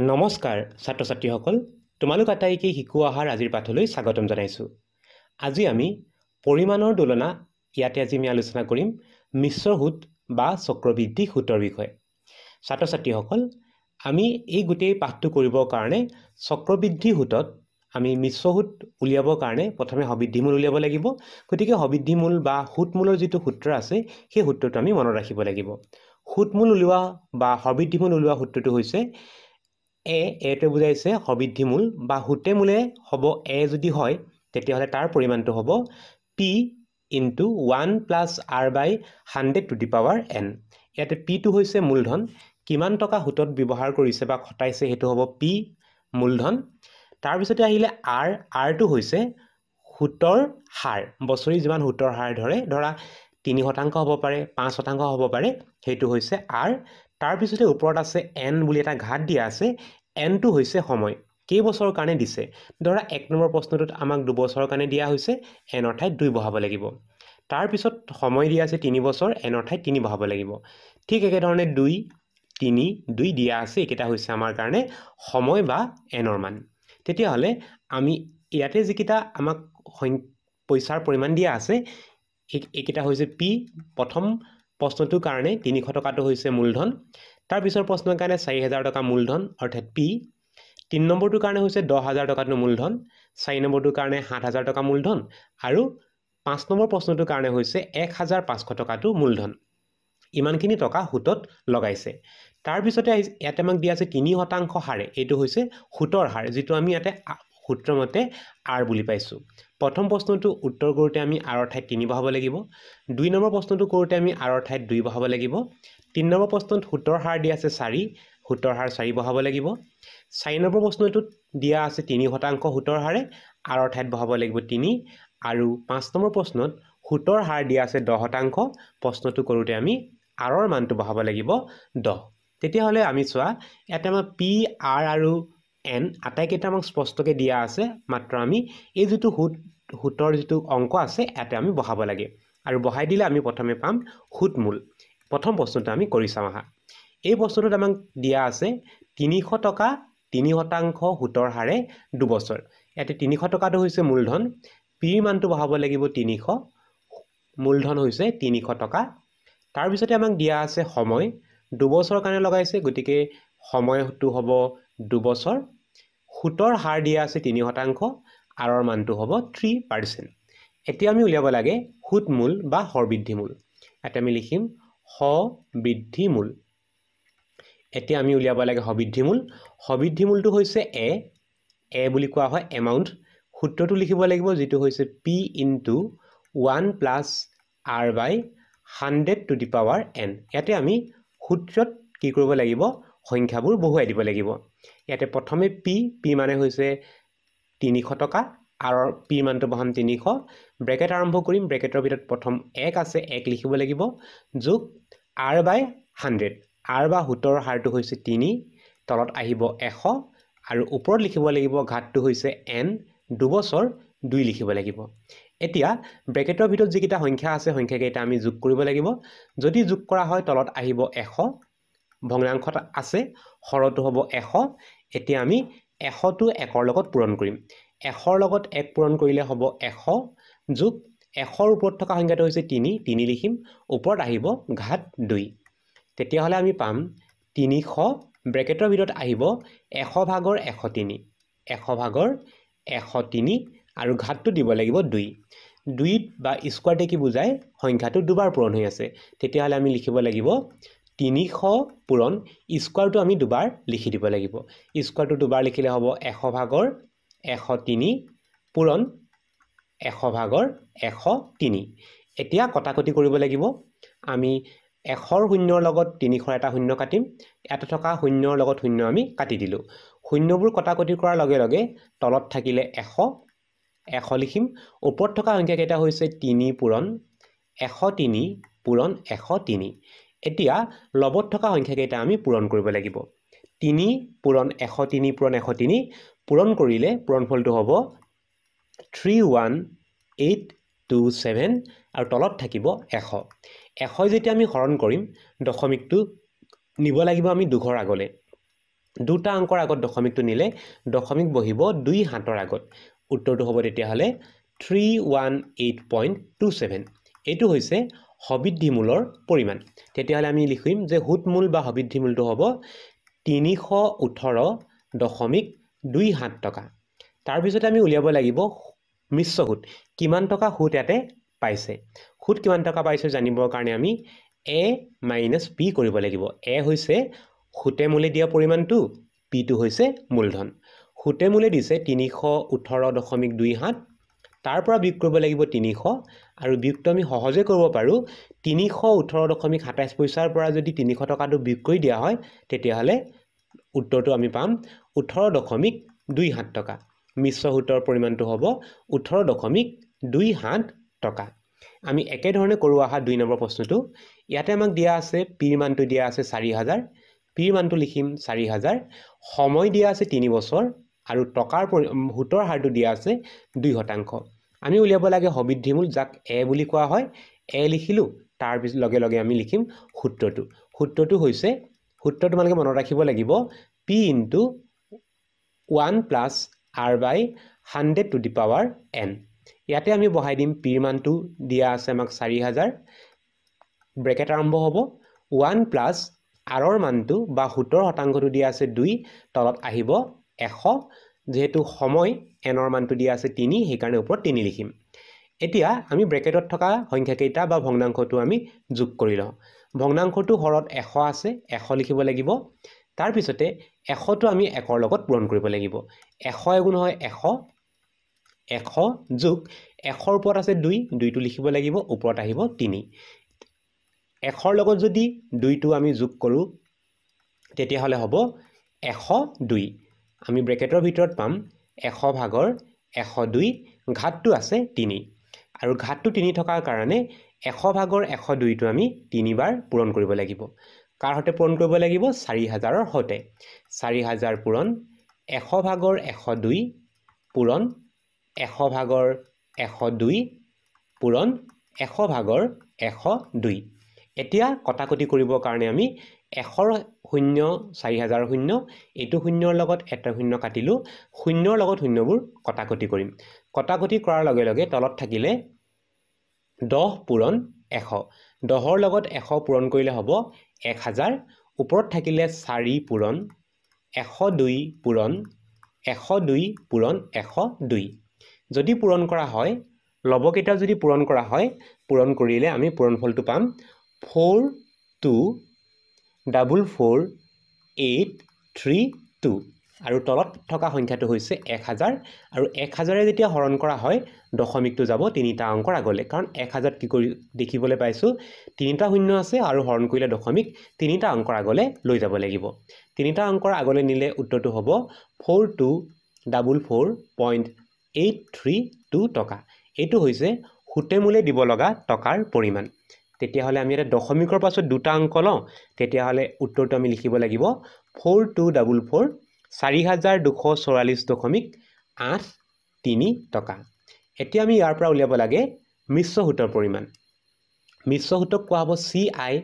নমস্কাৰ ছাত্ৰ ছাত্ৰীসকল, তোমালোক আটাইকে শিকোৱা অহাৰ আজিৰ পাঠলৈ স্বাগতম জনাইছোঁ। আজি আমি পৰিমাণৰ দোলনা ইয়াতে আমি আলোচনা কৰিম মিশ্ৰ সূত বা চক্ৰবৃদ্ধি সূতৰ বিষয়ে। ছাত্ৰ ছাত্ৰীসকল, আমি এই গোটেই পাঠটো কৰিবৰ কাৰণে চক্ৰবৃদ্ধি সূতত আমি মিশ্ৰ সূত উলিয়াবৰ কাৰণে প্ৰথমে সবৃদ্ধিমূল উলিয়াব লাগিব। গতিকে সবৃদ্ধিমূল বা সূতমূলৰ যিটো সূত্ৰ আছে সেই সূত্ৰটো আমি মনত ৰাখিব লাগিব। সূতমূল উলিওৱা বা সবৃদ্ধিমূল উলিওৱা সূত্ৰটো হৈছে এটো বুজাইছে সবৃদ্ধিমূল বা সূতে মূলে হ'ব এ যদি হয় তেতিয়াহ'লে তাৰ পৰিমাণটো হ'ব p into 1 plus r by 100 to the power n। ইয়াতে pটো হৈছে মূলধন, কিমান টকা সূতত ব্যৱহাৰ কৰিছে বা খটাইছে সেইটো হ'ব p মূলধন। তাৰপিছতে আহিলে rটো হৈছে সূতৰ হাৰ, বছৰি যিমান সূতৰ হাৰ ধৰা 3% হ'ব পাৰে, 5% হ'ব পাৰে, সেইটো হৈছে r। তাৰপিছতে ওপৰত আছে n বুলি এটা ঘাত দিয়া আছে, nটো হৈছে সময়, কেইবছৰৰ কাৰণে দিছে। ধৰা 1 নম্বৰ প্ৰশ্নটোত আমাক 2 বছৰৰ কাৰণে দিয়া হৈছে, n অৰ ঠাইত 2 বহাব লাগিব। তাৰপিছত সময় দিয়া আছে 3 বছৰ, n অৰ ঠাইত 3 বহাব লাগিব। ঠিক একেধৰণে 2, 3, 2 দিয়া আছে, এইকেইটা হৈছে আমাৰ কাৰণে সময় বা n ৰ মান। তেতিয়াহ'লে আমি ইয়াতে যিকেইটা আমাক পইচাৰ পৰিমাণ দিয়া আছে এইকেইটা হৈছে p। প্ৰথম প্ৰশ্নটোৰ কাৰণে 300 টকাটো হৈছে মূলধন, তাৰপিছৰ প্ৰশ্নৰ কাৰণে 4000 টকা মূলধন অৰ্থাৎ p। 3 নম্বৰটোৰ কাৰণে হৈছে 10,000 টকাটো মূলধন, 4 নম্বৰটোৰ কাৰণে 7,000 টকা মূলধন আৰু 5 নম্বৰ প্ৰশ্নটোৰ কাৰণে হৈছে 1,500 টকাটো মূলধন। ইমানখিনি টকা সূতত লগাইছে। তাৰপিছতে ইয়াতে আমাক দিয়া আছে 3% হাৰে, এইটো হৈছে সূতৰ হাৰ, যিটো আমি ইয়াতে সূত্ৰৰ মতে r বুলি পাইছোঁ। প্ৰথম প্ৰশ্নটো উত্তৰ কৰোঁতে আমি r অৰ ঠাইত 3 বহাব লাগিব। 2 নম্বৰ প্ৰশ্নটো কৰোঁতে আমি r অৰ ঠাইত 2 বহাব লাগিব। 3 নম্বৰ প্ৰশ্নত সূতৰ হাৰ দিয়া আছে 4, সূতৰ হাৰ 4 বহাব লাগিব। 4 নম্বৰ প্ৰশ্নটোত দিয়া আছে 3% সূতৰ হাৰে, r অৰ ঠাইত বহাব লাগিব 3। আৰু 5 নম্বৰ প্ৰশ্নত সূতৰ হাৰ দিয়া আছে 10%, প্ৰশ্নটো কৰোঁতে আমি r ৰ মানটো বহাব লাগিব 10। তেতিয়াহ'লে আমি চোৱা ইয়াতে আমাৰ p, r আৰু n আটাইকেইটা আমাক স্পষ্টকৈ দিয়া আছে, মাত্ৰ আমি এই যিটো সূতৰ যিটো অংক আছে ইয়াতে আমি বহাব লাগে। আৰু বহাই দিলে আমি প্ৰথমে পাম সূতমূল। প্ৰথম প্ৰশ্নটো আমি কৰি চাওঁ আহা। এই প্ৰশ্নটোত আমাক দিয়া আছে 300 টকা 3% সূতৰ হাৰে 2 বছৰ। ইয়াতে 300 টকাটো হৈছে মূলধন, পিৰ মানটো বহাব লাগিব 300, মূলধন হৈছে 300 টকা। তাৰপিছতে আমাক দিয়া আছে সময়, 2 বছৰৰ কাৰণে লগাইছে, গতিকে সময়টো হ'ব 2 বছৰ। সূতৰ হাৰ দিয়া আছে 3%, r ৰ মানটো হ'ব 3%। এতিয়া আমি উলিয়াব লাগে সূতমূল বা সবৃদ্ধিমূল। ইয়াতে আমি লিখিম সবৃদ্ধিমূল। এতিয়া আমি উলিয়াব লাগে সবৃদ্ধিমূল। সবৃদ্ধিমূলটো হৈছে এ বুলি কোৱা হয় এমাউণ্ট। সূত্ৰটো লিখিব লাগিব, যিটো হৈছে p into 1 plus r by 100 to the power n। ইয়াতে আমি সূত্ৰত কি কৰিব লাগিব, সংখ্যাবোৰ বহুৱাই দিব লাগিব। ইয়াতে প্ৰথমে p মানে হৈছে 300 টকা, r ৰ p মানটো বহাম 300, ব্ৰেকেট আৰম্ভ কৰিম। ব্ৰেকেটৰ ভিতৰত প্ৰথম 1 আছে, 1 লিখিব লাগিব, যোগ r বাই 100, r বা সূতৰ হাৰটো হৈছে 3, তলত আহিব 100 আৰু ওপৰত লিখিব লাগিব ঘাতটো হৈছে n, 2 বছৰ 2 লিখিব লাগিব। এতিয়া ব্ৰেকেটৰ ভিতৰত যিকেইটা সংখ্যা আছে সংখ্যাকেইটা আমি যোগ কৰিব লাগিব। যদি যোগ কৰা হয় তলত আহিব 100, ভগ্নাংশত আছে, হৰটো হ'ব 100। এতিয়া আমি 100টো 1ৰ লগত পূৰণ কৰিম। 100ৰ লগত 1 পূৰণ কৰিলে হ'ব 100, যোগ 100ৰ ওপৰত থকা সংখ্যাটো হৈছে 3 লিখিম, ওপৰত আহিব ঘাত 2। তেতিয়াহ'লে আমি পাম 300, ব্ৰেকেটৰ ভিতৰত আহিব 100 ভাগৰ 103, 100 ভাগৰ 103 আৰু ঘাতটো দিব লাগিব 2। 2 বা স্কোৱাৰতে কি বুজায়, সংখ্যাটো দুবাৰ পূৰণ হৈ আছে। তেতিয়াহ'লে আমি লিখিব লাগিব 300 পূৰণ স্কোৱাৰটো আমি দুবাৰ লিখি দিব লাগিব। স্কোৱাৰটো দুবাৰ লিখিলে হ'ব 100 ভাগৰ 103 পূৰণ 100 ভাগৰ 103। এতিয়া কটাকটি কৰিব লাগিব। আমি 100ৰ শূন্যৰ লগত 300ৰ এটা শূন্য কাটিম, ইয়াতে থকা শূন্যৰ লগত শূন্য আমি কাটি দিলোঁ। শূন্যবোৰ কটাকটি কৰাৰ লগে লগে তলত থাকিলে 100 লিখিম, ওপৰত থকা সংখ্যাকেইটা হৈছে 3 পূৰণ 103 পূৰণ 103। এতিয়া লগত থকা সংখ্যাকেইটা আমি পূৰণ কৰিব লাগিব। 3 পূৰণ 103 পূৰণ 103 পূৰণ কৰিলে পূৰণফলটো হ'ব 31827 আৰু তলত থাকিব 100। 100 যেতিয়া আমি হৰণ কৰিম, দশমিকটো নিব লাগিব আমি 2 ঘৰ আগলৈ। দুটা অংকৰ আগত দশমিকটো নিলে দশমিক বহিব 2 হাতৰ আগত উত্তৰটো হ'ব তেতিয়াহ'লে 318.27 এইটো হৈছে হবিদ্ধিমূলৰ পৰিমাণ তেতিয়াহ'লে আমি লিখিম যে হুটমূল বা হবিদ্ধিমূলটো হ'ব 318.27 টকা তাৰ পিছতে আমি উলিয়াব লাগিব মিশ্ৰ সুত কিমান টকা সুত ইয়াতে পাইছে সুত কিমান টকা পাইছে জানিবৰ কাৰণে আমি a - p কৰিব লাগিব a হৈছে সুতে মূলে দিয়া পৰিমাণটো p টো হৈছে মূলধন সুতে মূলে দিছে 318.27 তাৰ পৰা বিয়োগ কৰিব লাগিব 300 আৰু বিয়োগটো আমি সহজে কৰিব পাৰো 318.27 পইচাৰ পৰা যদি 300 টকাটো বিয়োগ কৰি দিয়া হয় তেতিয়াহ'লে উত্তৰটো আমি পাম 18.27 টকা মিশ্ৰ সুতৰ পৰিমাণটো হ'ব 18.27 টকা আমি একে ধৰণে কৰো আহা 2 নম্বৰ প্ৰশ্নটো ইয়াতে আমাক দিয়া আছে p ৰ মানটো দিয়া আছে 4000 p ৰ মানটো লিখিম 4000 সময় দিয়া আছে 3 বছৰ আৰু টকাৰ সুতৰ হাৰটো দিয়া আছে 2% আমি উলিয়াব লাগে হবিদ্ধিমূল যাক a বুলি কোৱা হয় a লিখিলো তাৰ পিছত লগে লগে আমি লিখিম সূত্ৰটো হৈছে সূত্ৰটো তোমালোকে মনত ৰাখিব লাগিব p * 1 + r/100 to the power n ইয়াতে আমি বহাই দিম p ৰ মানটো দিয়া আছে আমাক 4000 ব্ৰেকেট আৰম্ভ হ'ব 1 + r ৰ মানটো বা 70% দিয়া আছে 2 তলত আহিব 100 যেহেতু সময় n ৰ মানটো দিয়া আছে 3 সেই কাৰণে ওপৰত 3 লিখিম এতিয়া আমি ব্ৰেকেটত থকা সংখ্যা কেইটা বা ভগ্নাংশটো আমি যোগ কৰি লওঁ ভগ্নাংশটো হৰত 100 আছে 100 লিখিব লাগিব তাৰ পিছতে 100 টো আমি 1 ৰ লগত পূৰণ কৰিব লাগিব 100 গুণ হয় 100 যোগ 1 ৰ ওপৰত আছে 2 2 টো লিখিব লাগিব ওপৰত আহিব 3 1 ৰ লগত যদি 2 টো আমি যোগ কৰো তেতিয়া হলে হ'ব 102 আমি ব্ৰেকেটৰ ভিতৰত পাম 100 ভাগৰ 102 ঘাতটো আছে 3 আৰু ঘাতটো 3 থকাৰ কাৰণে 100 ভাগৰ 102 টো আমি 3 বাৰ পূৰণ কৰিব লাগিব কাৰ হতে পূৰণ কৰিব লাগিব 4000 ৰ হতে 4000 পূৰণ 100 ভাগৰ 102 পূৰণ 100 ভাগৰ 102 পূৰণ 100 ভাগৰ 102 এতিয়া কটাকটি কৰিবৰ কাৰণে আমি 100 শূন্য 4000 শূন্য এইটো শূন্যৰ লগত এটা শূন্য কাটিলো শূন্যৰ লগত শূন্যবোৰ কটাকটি কৰিম কটাকটি কৰাৰ লগে লগে তলত থাকিলে 10 পূৰণ 100 10 ৰ লগত 100 পূৰণ কৰিলে হ'ব 1000 ওপৰত থাকিলে 4 পূৰণ 102 পূৰণ 102 পূৰণ 102 যদি পূৰণ কৰা হয় লবকেইটা যদি পূৰণ কৰা হয় পূৰণ কৰিলে আমি পূৰণফলটো পাম 4244832 আৰু তলত থকা সংখ্যাটো হৈছে 1000 আৰু 1000 এ যেতিয়া হৰণ কৰা হয় দশমিকটো যাব তিনিটা অংকৰ আগলৈ কাৰণ 1000 কি কৰি দেখিবলৈ পাইছো তিনিটা শূন্য আছে আৰু হৰণ কৰিলে দশমিক তিনিটা অংকৰ আগলৈ লৈ যাব লাগিব তিনিটা অংকৰ আগলৈ নিলে উত্তৰটো হ'ব 4244.832 টকা এইটো হৈছে সুতে মূলে দিব লগা টকাৰ পৰিমাণ তেতিয়া হলে আমি এটা দশমিকৰ পাছত দুটা অংক লওঁ তেতিয়া হলে উত্তৰটো আমি লিখিব লাগিব 4244.833 টকা এতিয়া আমি ইয়াৰ পৰা উলিয়াব লাগে মিশ্ৰ সুতৰ পৰিমাণ মিশ্ৰ সুতক কোৱা হ'ব CI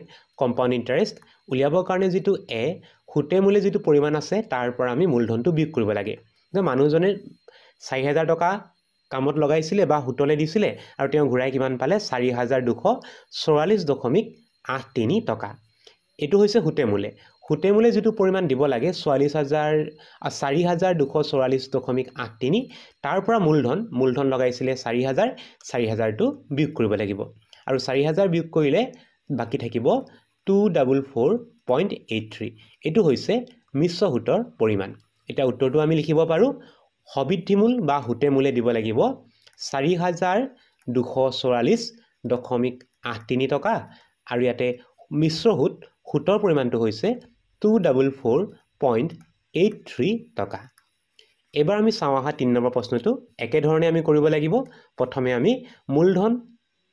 কম্পাউণ্ড ইন্টাৰেষ্ট উলিয়াবৰ কাৰণে যেটো a সুতে মূলে যেটো পৰিমাণ আছে তাৰ পৰা আমি মূলধনটো বিয়োগ কৰিব লাগে যে মানুহজনে 4000 টকা কামত লগাইছিলে বা হুতলে দিছিলে আৰু তেওঁ ঘূৰাই কিমান পালে 4244.83 টকা এটো হৈছে হুতে মূলে যেটো পৰিমাণ দিব লাগে 4244.83 তাৰ পৰা মূলধন লগাইছিলে 4000 টো বিয়োগ কৰিব লাগিব আৰু 4000 বিয়োগ কৰিলে বাকি থাকিব 244.83 এটো হৈছে মিশ্ৰ সুতৰ পৰিমাণ এটা উত্তৰটো আমি লিখিব পাৰো হবিদ্ধিমূল বা হুতে মূলে দিব লাগিব 4244.83 টকা আৰু ইয়াতে মিশ্ৰ সুতৰ পৰিমাণটো হৈছে 244.83 টকা এবাৰ আমি চাওঁ আহা 3 নম্বৰ প্ৰশ্নটো একে ধৰণে আমি কৰিব লাগিব প্ৰথমে আমি মূলধন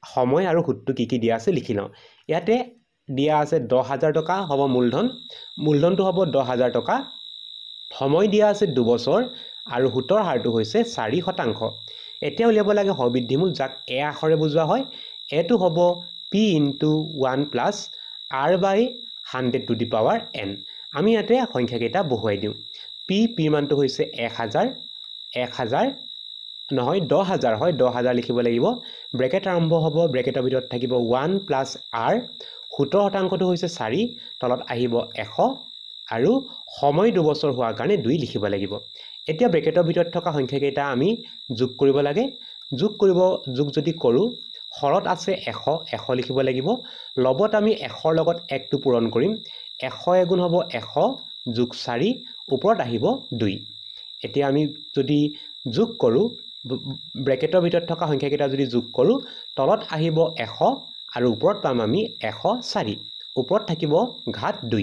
সময় আৰু সুতটো কি দিয়া আছে লিখি লওঁ ইয়াতে দিয়া আছে 10000 টকা হ'ব মূলধনটো হ'ব 10000 টকা সময় দিয়া আছে 2 বছৰ আৰু সুতৰ হাৰটো হৈছে 4% এতিয়া উলিয়াব লাগে হবিদ্ধিমূল যাক a আখৰে বুজোৱা হয় এটো হ'ব p * 1 + r/100 to the power n আমি ইয়াতে সংখ্যাকেইটা বহুৱাই দিওঁ পিৰ মানটো হৈছে 1000 নহয় 10000 হয় 10000 লিখিব লাগিব ব্ৰেকেট আৰম্ভ হ'ব ব্ৰেকেটৰ ভিতৰত থাকিব 1 প্লাছ r 70% হৈছে 4 তলত আহিব 100 আৰু সময় 2 বছৰ হোৱাৰ কাৰণে 2 লিখিব লাগিব এতিয়া ব্ৰেকেটৰ ভিতৰত থকা সংখ্যাকেইটা আমি যোগ কৰিব লাগে যোগ যদি কৰোঁ হৰত আছে 100 লিখিব লাগিব লগত আমি 100 লগত 1 টো পূৰণ কৰিম 100 গুণ হ'ব 100 যোগ 4 ওপৰত আহিব 2 এতিয়া আমি যদি যোগ কৰোঁ ব্ৰেকেটৰ ভিতৰত থকা সংখ্যাকেইটা যদি যোগ কৰোঁ তলত আহিব 100 আৰু ওপৰত পাম আমি 104 ওপৰত থাকিব ঘাত 2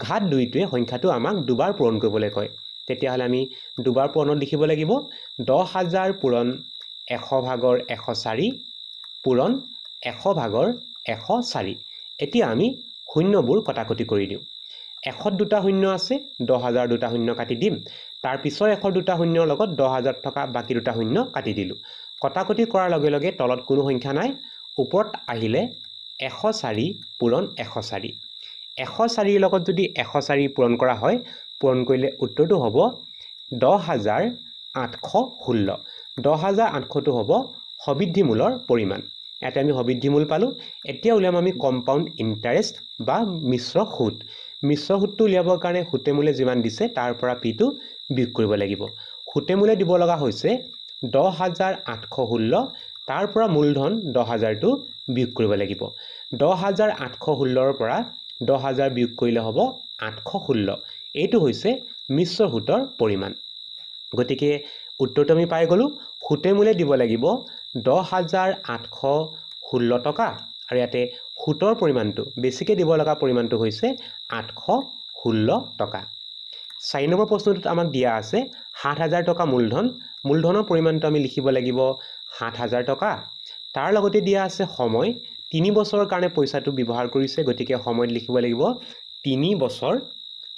ঘাত 2 টোৱে সংখ্যাটো আমাক দুবাৰ পূৰণ কৰিবলৈ কয় তেতিয়াহ'লে আমি দুবাৰ পূৰণত লিখিব লাগিব 10000 পূৰণ 100 ভাগৰ 104 পূৰণ 100 ভাগৰ 104 এতিয়া আমি শূন্যবোৰ কটাকটি কৰি দিওঁ 100 দুটা শূন্য আছে 10000 দুটা শূন্য কাটি দিম তাৰ পিছৰ 100 দুটা শূন্যৰ লগত 10000 থকা বাকি দুটা শূন্য কাটি দিলোঁ কটাকটি কৰাৰ লগে লগে তলত কোনো সংখ্যা নাই ওপৰত আহিলে 104 পূৰণ 104 104 লগত যদি 104 পূৰণ কৰা হয় পূৰণ কৰিলে উত্তৰটো হ'ব 10816 10800 টো হ'ব সবিদ্ধিমূলৰ পৰিমাণ ইয়াতে আমি সবিদ্ধিমূল পালোঁ এতিয়া উলিয়াম আমি কম্পাউণ্ড ইণ্টাৰেষ্ট বা মিশ্ৰ সুতটো উলিয়াবৰ কাৰণে সুতেমূলে যিমান দিছে তাৰ পৰা পিটো বিয়োগ কৰিব লাগিব সুতেমূলে দিব লগা হৈছে 10816 তাৰ পৰা মূলধন 10000 টো বিয়োগ কৰিব লাগিব 10816 ৰ পৰা 10000 বিয়োগ কৰিলে হ'ব 816 এইটো হৈছে মিশ্ৰ সুতৰ পৰিমাণ গতিকে উত্তৰটো আমি পাই গ'লো সুতেমূলে দিব লাগিব 10816 টকা আৰু ইয়াতে সুতৰ পৰিমাণটো বেছিকৈ দিব লগা পৰিমাণটো হৈছে 816 টকা 4 নম্বৰ প্ৰশ্নটোত আমাক দিয়া আছে 7000 টকা মূলধনৰ পৰিমাণটো আমি লিখিব লাগিব 7000 টকা তাৰ লগতে দিয়া আছে সময় 3 বছৰৰ কাৰণে পইচাটো ব্যৱহাৰ কৰিছে গতিকে সময়ত লিখিব লাগিব 3 বছৰ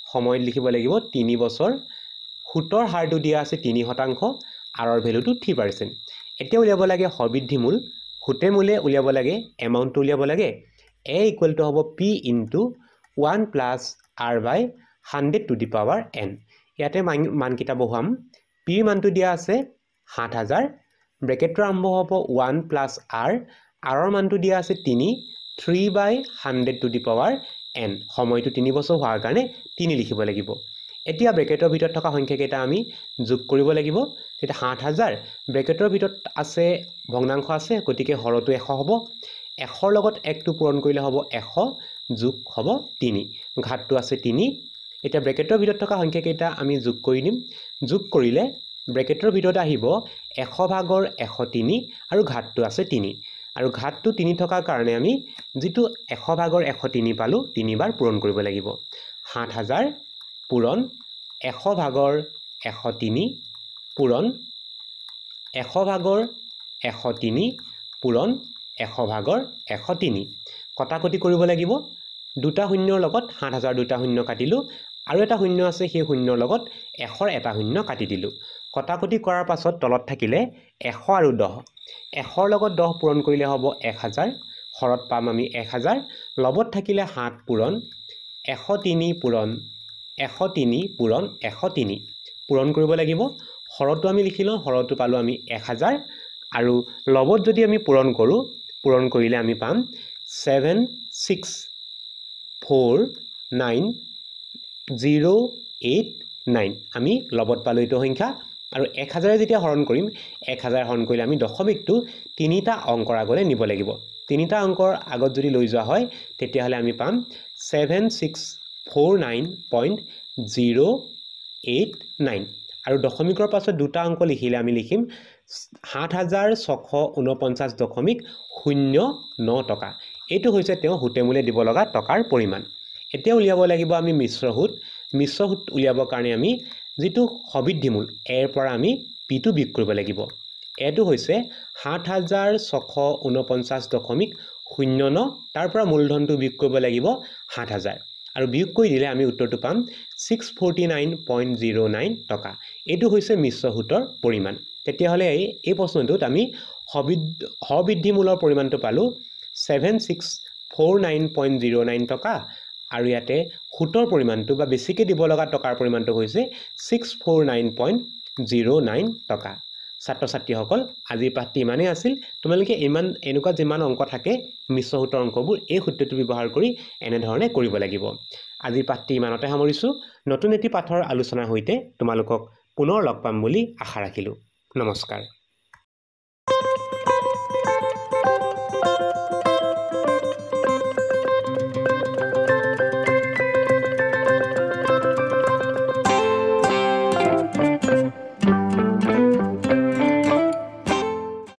সময়ত লিখিব লাগিব 3 বছৰ সুতৰ হাৰটো দিয়া আছে 3% আৰৰ ভ্যালুটো 3% এতিয়া উলিয়াব লাগে সবিদ্ধিমূল সুতেমূলে উলিয়াব লাগে এমাউণ্টটো উলিয়াব লাগে a ইকুৱেল টু হ'ব p into 1 plus r by 100 to the power n ইয়াতে মানকেইটা বহুৱাম p মানটো দিয়া আছে 7000 ব্ৰেকেটটো আৰম্ভ হ'ব 1 প্লাছ r ৰ মানটো দিয়া আছে 3 বাই 100 টু দি পাৱাৰ n সময়টো 3 বছৰ হোৱাৰ কাৰণে 3 লিখিব লাগিব এতিয়া ব্ৰেকেটৰ ভিতৰত থকা সংখ্যাকেইটা আমি যোগ কৰিব লাগিব তেতিয়া 7000 ব্ৰেকেটৰ ভিতৰত আছে ভগ্নাংশ আছে গতিকে হৰটো 100 হ'ব 100 লগত 1 টো পূৰণ কৰিলে হ'ব 100 যোগ হ'ব 3 ঘাতটো আছে 3 এতিয়া ব্ৰেকেটৰ ভিতৰত থকা সংখ্যাকেইটা আমি যোগ কৰি দিম যোগ কৰিলে ব্ৰেকেটৰ ভিতৰত আহিব 100 ভাগৰ 103 আৰু ঘাতটো আছে 3 আৰু ঘাতটো 3 থকাৰ কাৰণে আমি যেটো 100 ভাগৰ 103 পালো 3 বাৰ পূৰণ কৰিব লাগিব 7000 পূৰণ 100 ভাগৰ 103 পূৰণ 100 ভাগৰ 103 পূৰণ 100 ভাগৰ 103 কটাকটি কৰিব লাগিব দুটা শূন্যৰ লগত 7000 দুটা শূন্য কাটিলো আৰু এটা শূন্য আছে সেই শূন্যৰ লগত 100 এটা শূন্য কাটি দিলো কটাকটি কৰাৰ পাছত তলত থাকিলে 100 আৰু 10 100 লগত 10 পূৰণ কৰিলে হ'ব 1000 হৰত পাম আমি 1000 লগত থাকিলে 7 পূৰণ 103 পূৰণ 103 পূৰণ 103 পূৰণ কৰিব লাগিব হৰটো আমি লিখিলো হৰটো পালো আমি 1000 আৰু লগত যদি আমি পূৰণ কৰো পূৰণ কৰিলে আমি পাম 7649089 আমি লগত পালো এইটো সংখ্যা আৰু 1000 যেতিয়া হৰণ কৰিম 1000 হৰণ কৰিলে আমি দশমিকটো তিনিটা অংকৰ আগলৈ নিব লাগিব তিনিটা অংকৰ আগত যদি লৈ যোৱা হয় তেতিয়াহলে আমি পাম 7649.089 আৰু দশমিকৰ পাছত দুটা অংক লিখিলে আমি লিখিম 7649.09 টকা এইটো হৈছে তেওঁ হুতেমূলে দিব লগা টকাৰ পৰিমাণ এতিয়া উলিয়াব লাগিব আমি মিশ্ৰ সুত উলিয়াবৰ কাৰণে আমি যেটো সবিদ্ধিমূল এৰ পৰা আমি পিটো বিয়োগ কৰিব লাগিব এটো হৈছে 7649.09 তাৰ পৰা মূলধনটো বিয়োগ কৰিব লাগিব 7000 আৰু বিয়োগ কৰি দিলে আমি উত্তৰটো পাম 649.09 টকা এইটো হৈছে মিশ্ৰ সুতৰ পৰিমাণ তেতিয়াহলে এই প্ৰশ্নটোত আমি সবিদ্ধিমূলৰ পৰিমাণটো পালো 7649.09 টকা আৰু ইয়াতে সুতৰ পৰিমাণটো বা বেছিকৈ দিব লগা টকাৰ পৰিমাণটো হৈছে 649.09 টকা। ছাত্ৰ ছাত্ৰীসকল আজিৰ পাঠটি ইমানেই আছিল। তোমালোকে এনেকুৱা যিমান অংক থাকে মিশ্ৰ সূত্ৰৰ অংকবোৰ এই সূত্ৰটো ব্যৱহাৰ কৰি এনেধৰণে কৰিব লাগিব। আজিৰ পাঠটি ইমানতে সামৰিছোঁ। নতুন এটি পাঠৰ আলোচনাৰ সৈতে তোমালোকক পুনৰ লগ পাম বুলি আশা ৰাখিলোঁ। নমস্কাৰ।